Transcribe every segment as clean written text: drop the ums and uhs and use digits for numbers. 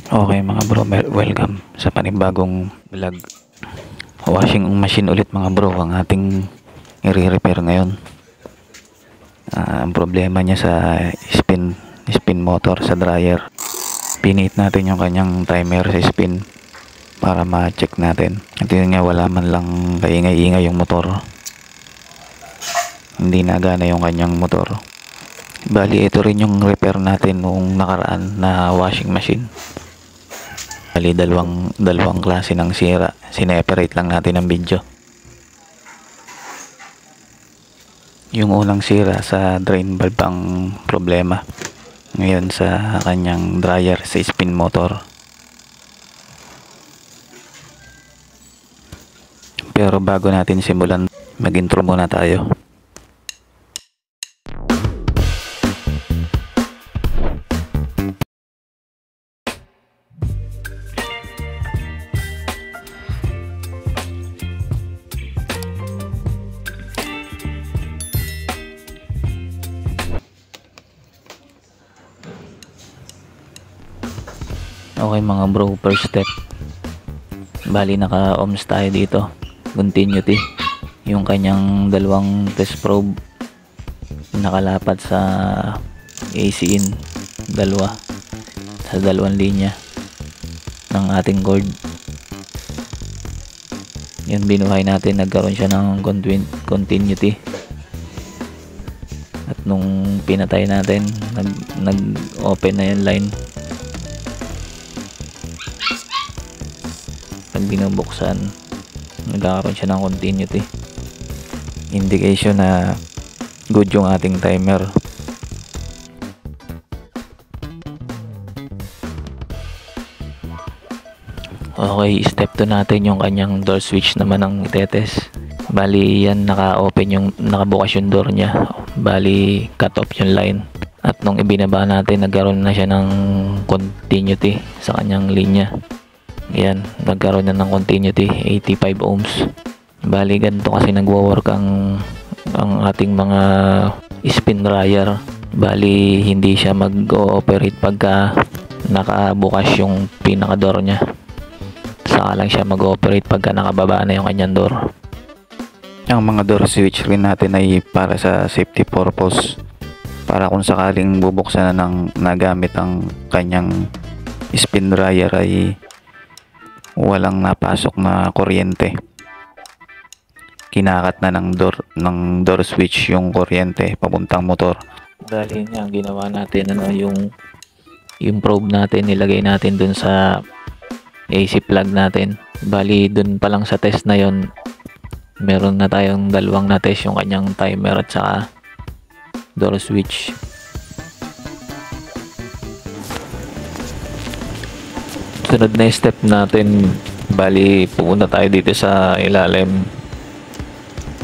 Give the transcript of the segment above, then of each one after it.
Okay mga bro, welcome sa panibagong vlog. Washing machine ulit mga bro ang ating i-repair ngayon. Ang problema niya sa spin motor sa dryer. Pinit natin yung kanyang timer sa spin para ma-check natin. At yun nga, wala man lang kaingay-ingay yung motor. Hindi nagana yung kanyang motor. Bali ito rin yung repair natin noong nakaraan na washing machine. Bali dalawang klase ng sira. Sineperate lang natin ang video. Yung unang sira sa drain valve ang problema. Ngayon sa kanyang dryer sa spin motor. Pero bago natin simulan, mag-intro muna tayo. Okay mga bro, first step. Bali naka-ohms tayo dito. Continuity. Yung kanyang dalawang test probe nakalapat sa AC in. Dalawa. Sa dalawang linya ng ating cord. Yun binuhay natin. Nagkaroon siya ng continuity. At nung pinatay natin, nag-open na yung line. Pag binubuksan, nagkakaroon siya ng continuity, indication na good yung ating timer. Okay, step 2 natin yung kanyang door switch naman ang itetest. Bali yan, nakabukas yung door nya. Bali cut off yung line. At nung ibinaba natin, nagkaroon na siya ng continuity sa kanyang linya. Yan, nagkaroon na ng continuity, 85 ohms. Bali ganito kasi nagwo-work ang ating mga spin dryer. Bali hindi siya mag-ooperate pagka nakabukas yung pinaka-door nya. Saka lang siya mag-ooperate pagka nakababa na yung kanyang door. Ang mga door switch rin natin ay para sa safety purpose. Para kung sakaling bubuksan na ng nagamit ang kanyang spin dryer ay walang napasok na kuryente. Kinakat na ng door switch yung kuryente papuntang motor. Dahil nga ginawa natin yung probe natin nilagay natin dun sa AC plug natin. Bali dun pa lang sa test na yon, meron na tayong dalawang na test, yung kanyang timer at saka door switch. Sunod na step natin, bali pupunta tayo dito sa ilalim,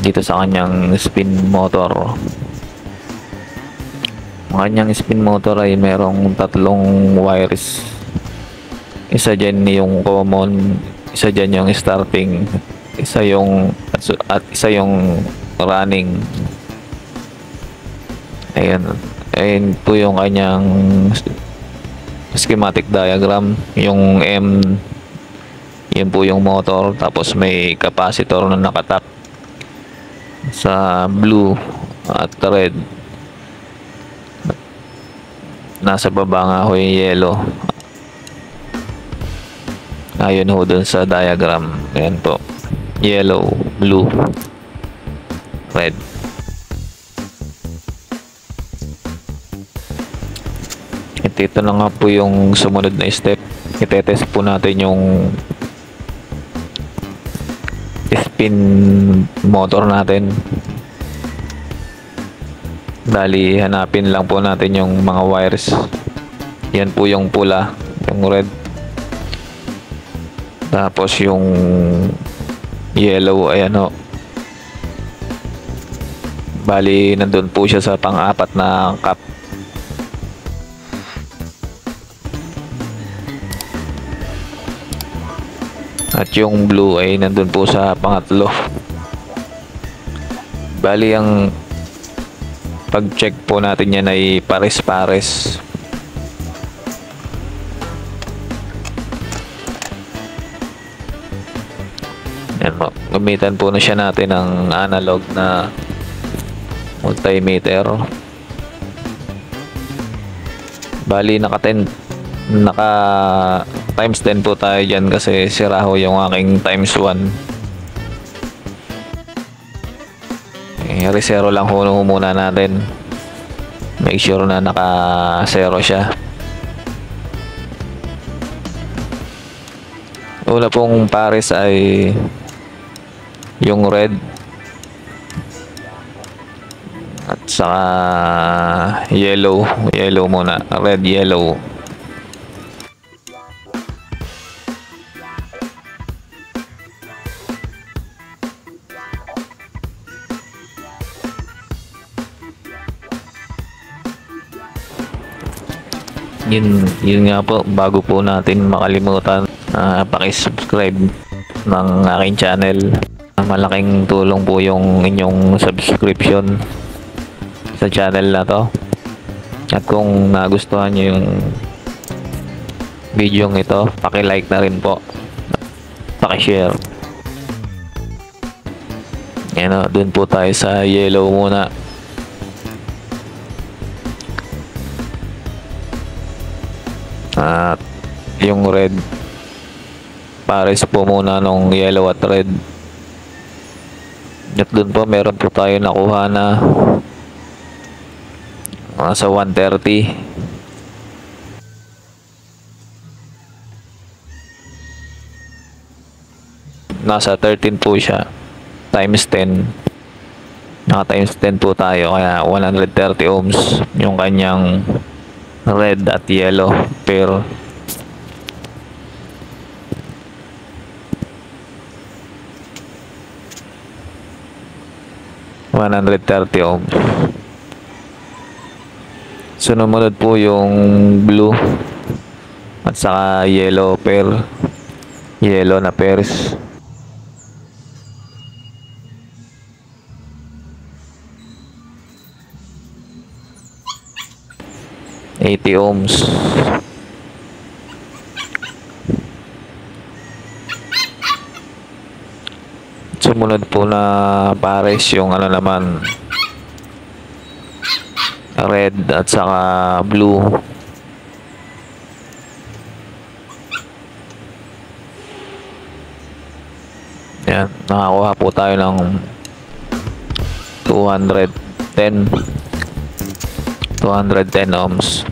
dito sa kanyang spin motor. Ang kanyang spin motor ay merong tatlong wires. Isa dyan yung common, isa dyan yung starting, isa yung running. Ayun po yung kanyang schematic diagram. Yung M, yun po yung motor, tapos may capacitor na nakatap sa blue at red. Nasa baba nga ho yung yellow, ayun ho dun sa diagram. Ayan po, yellow, blue, red. Ito na nga po yung sumunod na step. Itetest po natin yung spin motor natin. Bali hanapin lang po natin yung mga wires. Yan po yung pula, yung red. Tapos yung yellow, ayan o. Bali nandun po siya sa pang-apat na cup. At yung blue ay nandun po sa pangatlo. Bali ang pag-check po natin yan ay pares-pares. Yan po. Gamitan po na siya natin ng analog na multimeter. Bali naka times 10 po tayo dyan kasi sira ho yung aking times 1. Resero lang ho muna natin. Make sure na naka 0 siya. Una pong pares ay yung red at saka yellow muna, red yellow. Yun nga po, bago po natin makalimutan, paki-subscribe ng aking channel. Malaking tulong po yung inyong subscription sa channel na to. At kung nagustuhan nyo yung video ito, paki-like na rin po, paki-share. Yan o, dun po tayo sa yellow muna. At yung red, pares po muna nung yellow at red. At dun po meron po tayo nakuha na sa 130. Nasa 13 po siya times 10. Naka times 10 po tayo, kaya 130 ohms yung kanyang red at yellow pair. $130 ohms. Sumunod po yung blue at saka yellow pair, yellow na pairs. $80 ohms. Sumunod po na pares yung ano naman, red at saka blue. Yan, nakakuha po tayo ng 210 ohms.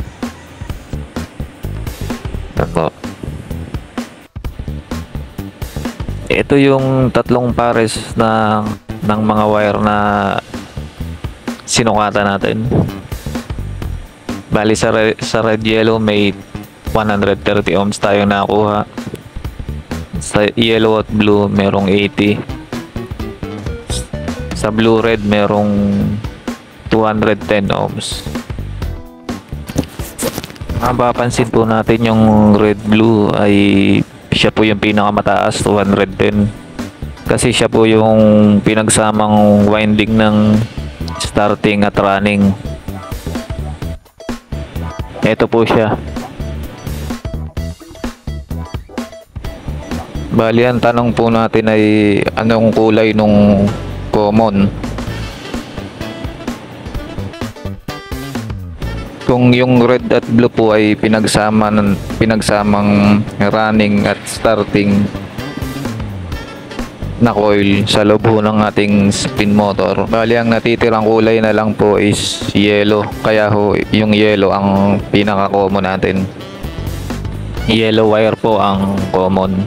Ito yung tatlong pares ng mga wire na sinukatan natin. Bali sa red yellow may 130 ohms tayo nakuha. Sa yellow at blue merong 80. Sa blue red merong 210 ohms. Mapapansin po natin yung red blue ay siya po yung pinakamataas, 210. Kasi siya po yung pinagsamang winding ng starting at running. Ito po siya. Bali, ang tanong po natin ay anong kulay nung common. Kung yung red at blue po ay pinagsamang running at starting na coil sa loob ng ating spin motor, bali ang natitirang kulay na lang po is yellow. Kaya ho yung yellow ang pinaka common natin. Yellow wire po ang common.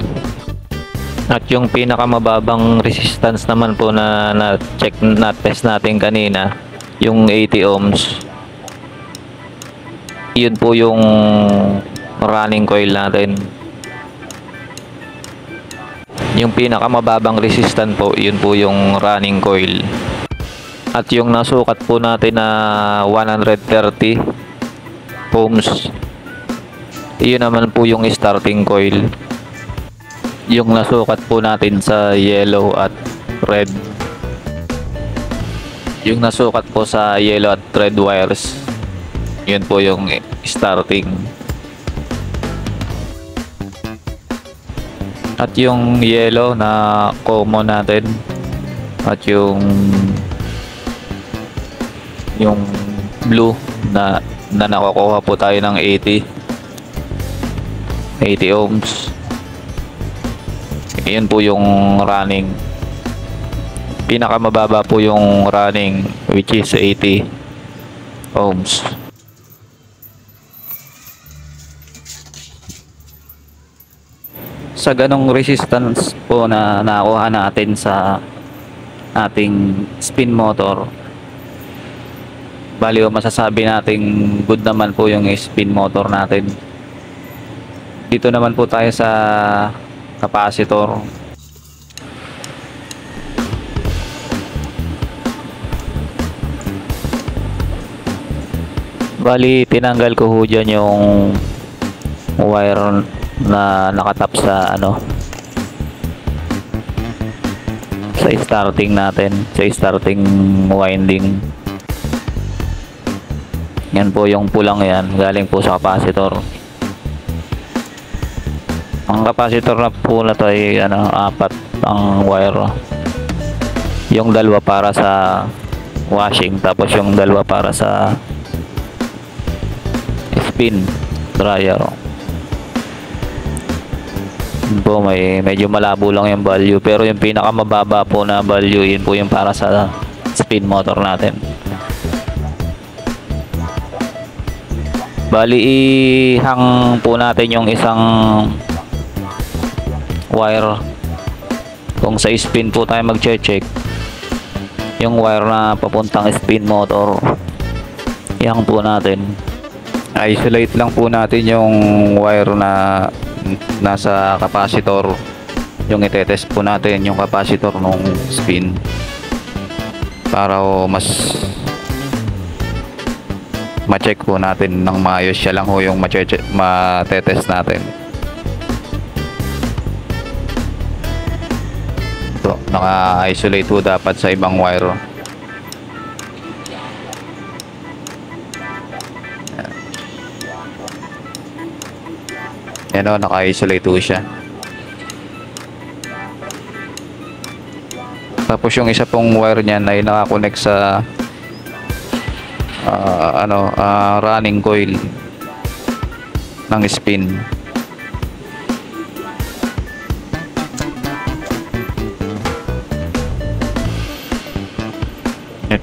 At yung pinakamababang resistance naman po na test natin kanina, yung 80 ohms. Yun po yung running coil natin. Yung pinakamababang resistance po, yun po yung running coil. At yung nasukat po natin na 130 ohms, yun naman po yung starting coil. Yung nasukat po natin sa yellow at red, yung nasukat po sa yellow at red wires, yun po yung At yung yellow na common natin. At yung blue na nakukuha po tayo ng 80 ohms. Yun po yung running. Pinakamababa po yung running, which is 80 ohms. Sa ganong resistance po na nakuha natin sa ating spin motor, bali o masasabi nating good naman po yung spin motor natin. Dito naman po tayo sa capacitor. Bali tinanggal ko ho dyan yung wire na nakatap sa sa starting natin, sa starting winding. Yan po yung pulang yan, galing po sa capacitor. Ang capacitor na po na to ay apat ang wire. Yung dalawa para sa washing, tapos yung dalawa para sa spin dryer. Yun po, medyo malabo lang yung value, pero yung pinakamababa po na value, yun po yung para sa spin motor natin. Bali ihang po natin yung isang wire. Kung sa spin po tayo mag-check, yung wire na papuntang spin motor, ihang po natin. Isolate lang po natin yung wire na nasa capacitor. Yung itetest po natin yung capacitor nung spin para mas ma-check po natin ng maayos. Siya lang ho yung matetest natin. Ito, naka-isolate po dapat sa ibang wire. Yan o, naka-isolate po siya. Tapos yung isa pong wire niyan ay nakakonect sa running coil ng spin.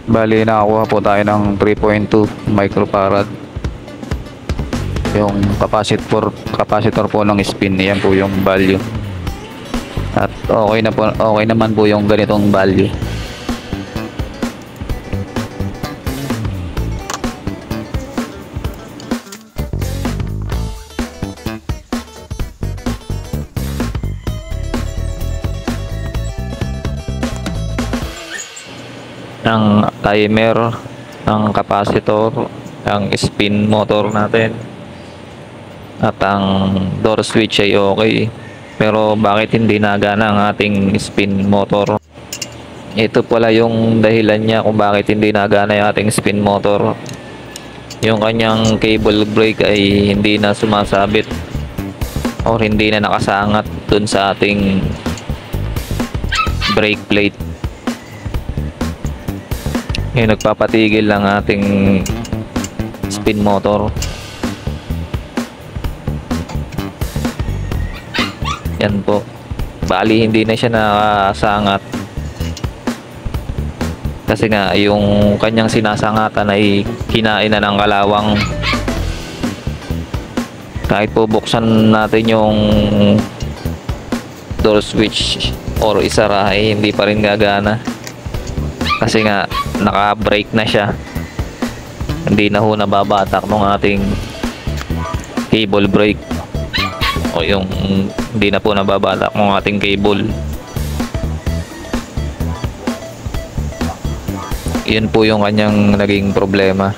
Bali nakakuha po tayo ng 3.2 microfarad. Yung capacitor po ng spin, yan po yung value. At okay naman po yung ganitong value. Ang timer, ang capacitor, ang spin motor natin, at ang door switch ay okay. Pero bakit hindi nagana ang ating spin motor? Ito pala yung dahilan niya kung bakit hindi nagana yung ating spin motor. Yung kanyang cable brake ay hindi na sumasabit or hindi na nakasangat dun sa ating brake plate. Yung nagpapatigil ng ating spin motor. Yan po. Bali hindi na siya nakasangat kasi nga yung kanyang sinasangatan ay kinain na ng kalawang. Kahit po buksan natin yung door switch or isara ay hindi pa rin gagana kasi nga naka-brake na siya. Hindi na ho nababatak ng ating cable brake o yung hindi na po nababatak ng ating cable. Yun po yung kanyang naging problema.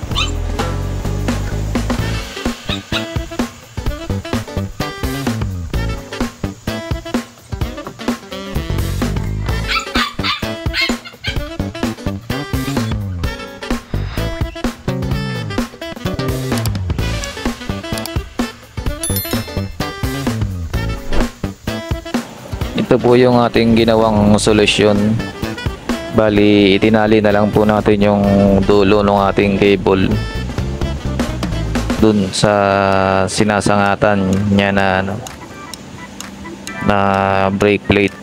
ito po yung ating ginawang solusyon. Bali, itinali na lang po natin yung dulo ng ating cable dun sa sinasangatan niya na na brake plate.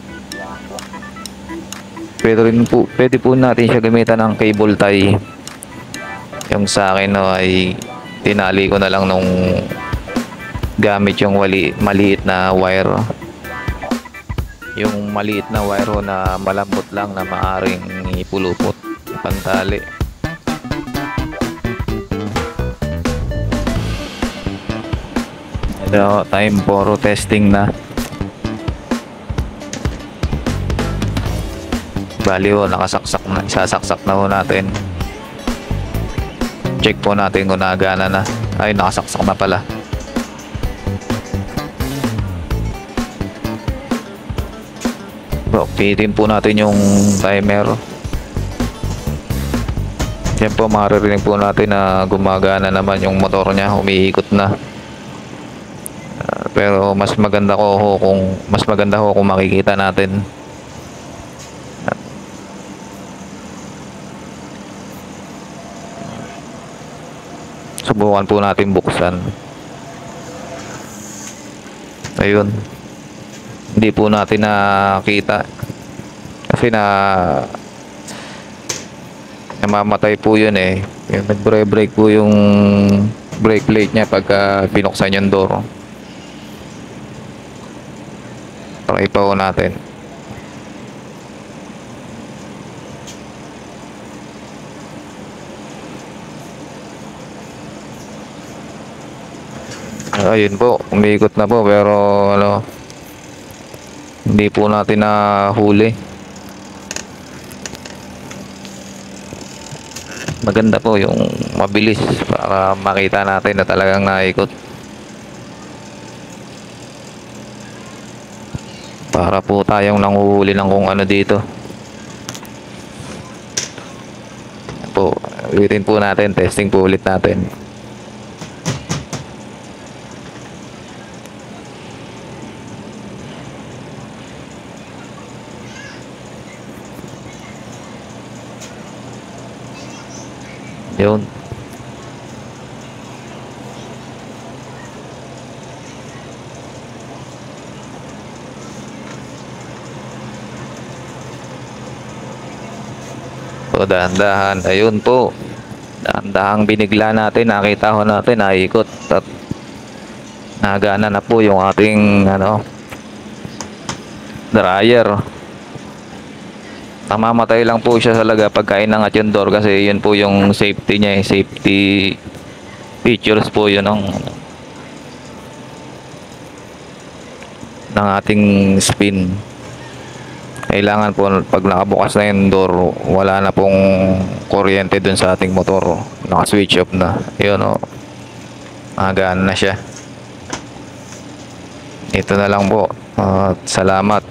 Pwede po natin siya gamitan ng cable tie. Yung sa akin ay tinali ko na lang nung gamit yung maliit na wire. Yung maliit na wire na malambot lang na maaring ipulupot, pantali. So, time for testing na. Bali nakasaksak na, isasaksak na ho natin. Check po natin kung nagana na. Ay, nakasaksak na pala. Pitin po natin yung timer. Yan po, maririnig po natin na gumagana naman yung motor niya, umiikot na. Pero mas maganda ho kung makikita natin. Subukan po natin buksan. Ayun. Hindi po natin nakita kasi namamatay po yun eh. Yung nagbre-brake po yung brake plate niya pagka binuksan yung door. Try pa po natin. Ayun po, umiikot na po pero hindi po natin nahuli. Maganda po yung mabilis para makita natin na talagang naikot. Para po tayong nanguhuli ng kung ano dito. Po, ulitin po natin, testing po ulit natin. Yun. So, dahan-dahan. Ayun po. Dahan-dahang binigla natin. Nakita ko natin. Naikot. At nagana na po yung ating dryer. Namamatay lang po siya talaga pagka inangat yung door kasi yun po yung safety niya, safety features po yun ng ating spin. Kailangan po pag nakabukas na yung door, wala na pong kuryente dun sa ating motor, naka-switch off na. Yun magaan na siya. Ito na lang po. Salamat.